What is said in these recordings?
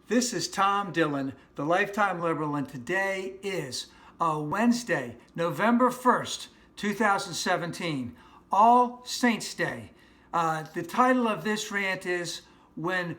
This is Tom Dillon, the Lifetime Liberal, and today is Wednesday, November 1st, 2017, All Saints Day. The title of this rant is, When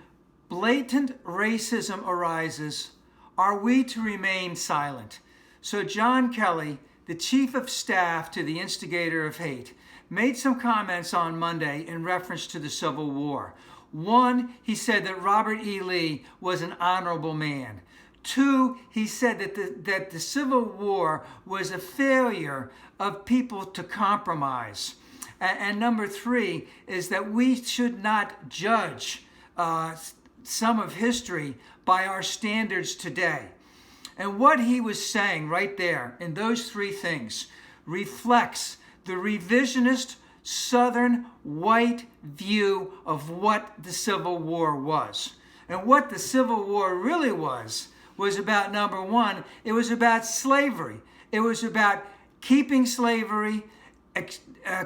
Blatant Racism Arises, Are We to Remain Silent? So John Kelly, the Chief of Staff to the Instigator of Hate, made some comments on Monday in reference to the Civil War. One, he said that Robert E. Lee was an honorable man. Two, he said that the Civil War was a failure of people to compromise. And number three is that we should not judge some of history by our standards today. And what he was saying right there in those three things reflects the revisionist Southern white view of what the Civil War was. And what the Civil War really was about, number one, it was about slavery. It was about keeping slavery,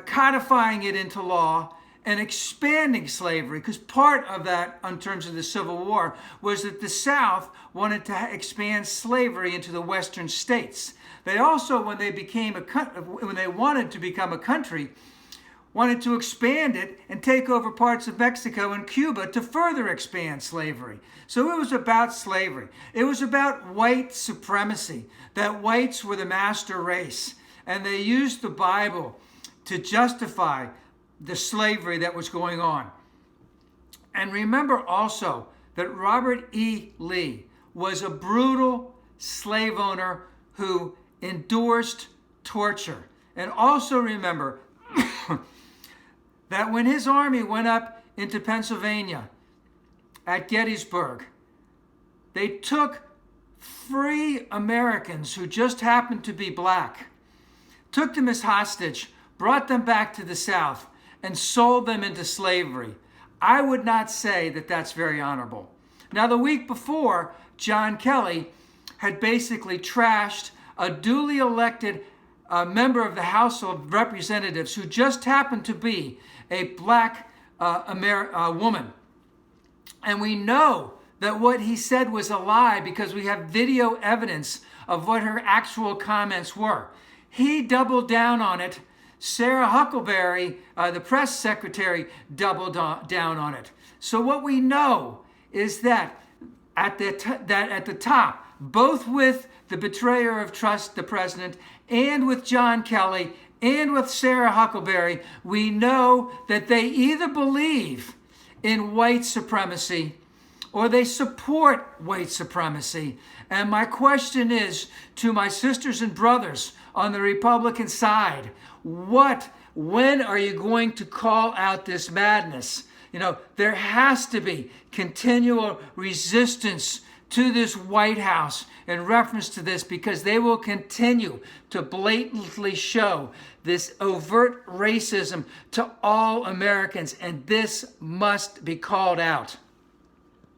codifying it into law, and expanding slavery, because part of that, in terms of the Civil War, was that the South wanted to expand slavery into the Western states. They also, when they wanted to become a country, wanted to expand it and take over parts of Mexico and Cuba to further expand slavery. So it was about slavery. It was about white supremacy, that whites were the master race, and they used the Bible to justify the slavery that was going on. And remember also that Robert E. Lee was a brutal slave owner who endorsed torture. And also remember that when his army went up into Pennsylvania at Gettysburg, they took free Americans who just happened to be black, took them as hostage, brought them back to the South, and sold them into slavery. I would not say that that's very honorable. Now, the week before, John Kelly had basically trashed a duly elected member of the House of Representatives who just happened to be a black woman. And we know that what he said was a lie because we have video evidence of what her actual comments were. He doubled down on it. Sarah Huckleberry, the press secretary, doubled down on it. So what we know is that at the top, both with the betrayer of trust, the president, and with John Kelly, and with Sarah Huckleberry, we know that they either believe in white supremacy or they support white supremacy. And my question is to my sisters and brothers on the Republican side, when are you going to call out this madness? You know, there has to be continual resistance to this White House in reference to this, because they will continue to blatantly show this overt racism to all Americans, and this must be called out.